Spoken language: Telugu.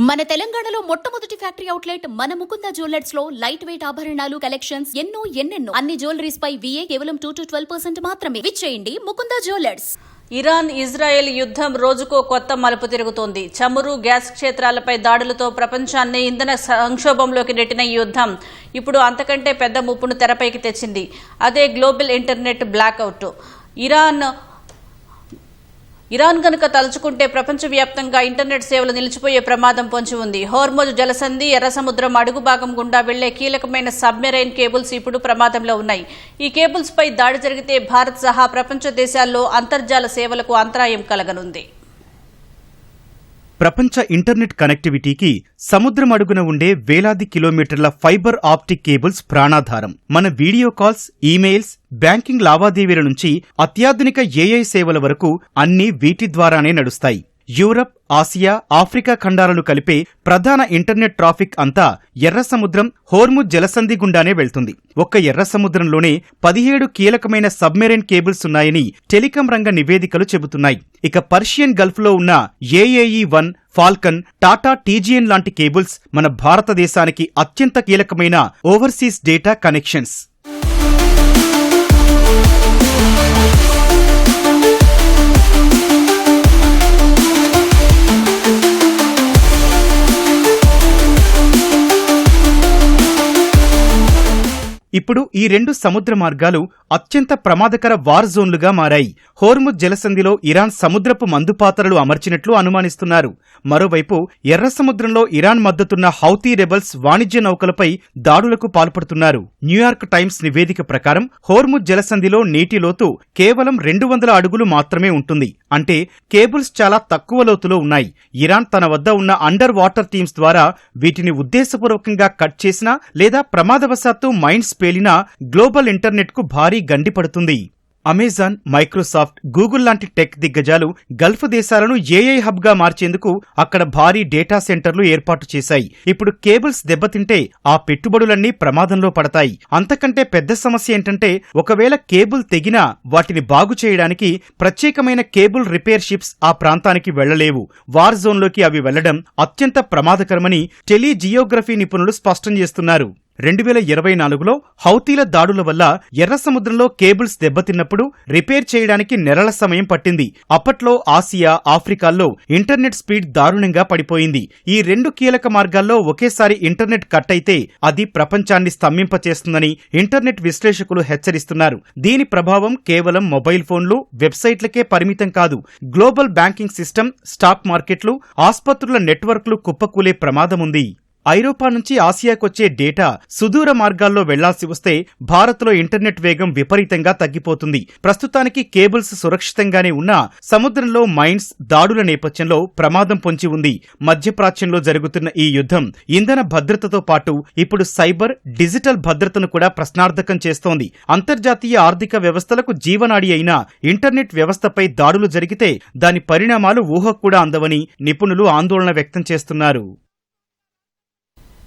మన తెలంగాణలో మొట్టమొదటి ఫ్యాక్టరీ అవుట్లెట్ మన ముకుంద జ్యువెలర్స్ లో లైట్ వెయిట్ ఆభరణాలు కలెక్షన్స్ ఎన్నెన్నో అన్ని జ్యువెలరీస్ పై VA కేవలం 2 to 12% మాత్రమే. విచ్చేయండి ముకుంద జ్యువెలర్స్. ఇరాన్ ఇజ్రాయెల్ యుద్ధం రోజుకో కొత్త మలుపు తిరుగుతోంది. చమురు, గ్యాస్ క్షేత్రాలపై దాడులతో ప్రపంచాన్ని ఇంధన సంక్షోభంలోకి నెట్టిన ఈ యుద్ధం ఇప్పుడు అంతకంటే పెద్ద ముప్పును తెరపైకి తెచ్చింది. అదే గ్లోబల్ ఇంటర్నెట్ బ్లాక్అవుట్. ఇరాన్ గనుక తలుచుకుంటే ప్రపంచవ్యాప్తంగా ఇంటర్నెట్ సేవలు నిలిచిపోయే ప్రమాదం పొంచి ఉంది. హోర్ముజ్ జలసంధి, ఎర్ర సముద్రం అడుగు భాగం గుండా వెళ్లే కీలకమైన సబ్మెరైన్ కేబుల్స్ ఇప్పుడు ప్రమాదంలో ఉన్నాయి. ఈ కేబుల్స్ పై దాడి జరిగితే భారత్ సహా ప్రపంచ దేశాల్లో అంతర్జాల సేవలకు అంతరాయం కలగనుంది. ప్రపంచ ఇంటర్నెట్ కనెక్టివిటీకి సముద్రం అడుగున ఉండే వేలాది కిలోమీటర్ల ఫైబర్ ఆప్టిక్ కేబుల్స్ ప్రాణాధారం. మన వీడియో కాల్స్, ఈమెయిల్స్, బ్యాంకింగ్ లావాదేవీల నుంచి అత్యాధునిక AI సేవల వరకు అన్నీ వీటి ద్వారానే నడుస్తాయి. యూరప్, ఆసియా, ఆఫ్రికా ఖండాలను కలిపే ప్రధాన ఇంటర్నెట్ ట్రాఫిక్ అంతా ఎర్ర సముద్రం, హోర్ముజ్ జలసంధి గుండానే వెళ్తుంది. ఒక్క ఎర్ర సముద్రంలోనే 17 కీలకమైన సబ్మెరైన్ కేబుల్స్ ఉన్నాయని టెలికాం రంగ నివేదికలు చెబుతున్నాయి. ఇక పర్షియన్ గల్ఫ్ లో ఉన్న AAE-1, ఫాల్కన్, టాటా TGN లాంటి కేబుల్స్ మన భారతదేశానికి అత్యంత కీలకమైన ఓవర్సీస్ డేటా కనెక్షన్స్. ఇప్పుడు ఈ రెండు సముద్ర మార్గాలు అత్యంత ప్రమాదకర వార్ జోన్లుగా మారాయి. హోర్ముజ్ జలసంధిలో ఇరాన్ సముద్రపు మందుపాత్రలు అమర్చినట్లు అనుమానిస్తున్నారు. మరోవైపు ఎర్ర సముద్రంలో ఇరాన్ మద్దతున్న హౌతీ రెబల్స్ వాణిజ్య నౌకలపై దాడులకు పాల్పడుతున్నారు. న్యూయార్క్ టైమ్స్ నివేదిక ప్రకారం హోర్ముజ్ జలసంధిలో నీటి లోతు కేవలం 200 అడుగులు మాత్రమే ఉంటుంది. అంటే కేబుల్స్ చాలా తక్కువ లోతులో ఉన్నాయి. ఇరాన్ తన వద్ద ఉన్న అండర్ వాటర్ టీమ్స్ ద్వారా వీటిని ఉద్దేశపూర్వకంగా కట్ చేసినా లేదా ప్రమాదవశాత్తు మైన్స్ పేలినా గ్లోబల్ ఇంటర్నెట్ కు భారీ గండి పడుతుంది. అమెజాన్, మైక్రోసాఫ్ట్, గూగుల్ లాంటి టెక్ దిగ్గజాలు గల్ఫ్ దేశాలను AI హబ్ గా మార్చేందుకు అక్కడ భారీ డేటా సెంటర్లు ఏర్పాటు చేశాయి. ఇప్పుడు కేబుల్స్ దెబ్బతింటే ఆ పెట్టుబడులన్నీ ప్రమాదంలో పడతాయి. అంతకంటే పెద్ద సమస్య ఏంటంటే ఒకవేళ కేబుల్ తెగినా వాటిని బాగు చేయడానికి ప్రత్యేకమైన కేబుల్ రిపేర్ షిప్స్ ఆ ప్రాంతానికి వెళ్లలేవు. వార్ జోన్లోకి అవి వెళ్లడం అత్యంత ప్రమాదకరమని టెలిజియోగ్రఫీ నిపుణులు స్పష్టం చేస్తున్నారు. 2024లో హౌతీల దాడుల వల్ల ఎర్ర సముద్రంలో కేబుల్స్ దెబ్బతిన్నప్పుడు రిపేర్ చేయడానికి నెలల సమయం పట్టింది. అప్పట్లో ఆసియా, ఆఫ్రికాల్లో ఇంటర్నెట్ స్పీడ్ దారుణంగా పడిపోయింది. ఈ రెండు కీలక మార్గాల్లో ఒకేసారి ఇంటర్నెట్ కట్ అయితే అది ప్రపంచాన్ని స్తంభింపచేస్తుందని ఇంటర్నెట్ విశ్లేషకులు హెచ్చరిస్తున్నారు. దీని ప్రభావం కేవలం మొబైల్ ఫోన్లు, వెబ్సైట్లకే పరిమితం కాదు. గ్లోబల్ బ్యాంకింగ్ సిస్టమ్, స్టాక్ మార్కెట్లు, ఆస్పత్రుల నెట్వర్క్లు కుప్పకూలే ప్రమాదముంది. ఐరోపా నుంచి ఆసియాకొచ్చే డేటా సుదూర మార్గాల్లో వెళ్లాల్సి వస్తే భారత్లో ఇంటర్నెట్ వేగం విపరీతంగా తగ్గిపోతుంది. ప్రస్తుతానికి కేబుల్స్ సురక్షితంగానే ఉన్నా సముద్రంలో మైన్స్, దాడుల నేపథ్యంలో ప్రమాదం పొంచి ఉంది. మధ్యప్రాచ్యంలో జరుగుతున్న ఈ యుద్ధం ఇంధన భద్రతతో పాటు ఇప్పుడు సైబర్, డిజిటల్ భద్రతను కూడా ప్రశ్నార్థకం చేస్తోంది. అంతర్జాతీయ ఆర్థిక వ్యవస్థలకు జీవనాడి అయిన ఇంటర్నెట్ వ్యవస్థపై దాడులు జరిగితే దాని పరిణామాలు ఊహకు కూడా అందవని నిపుణులు ఆందోళన వ్యక్తం చేస్తున్నారు.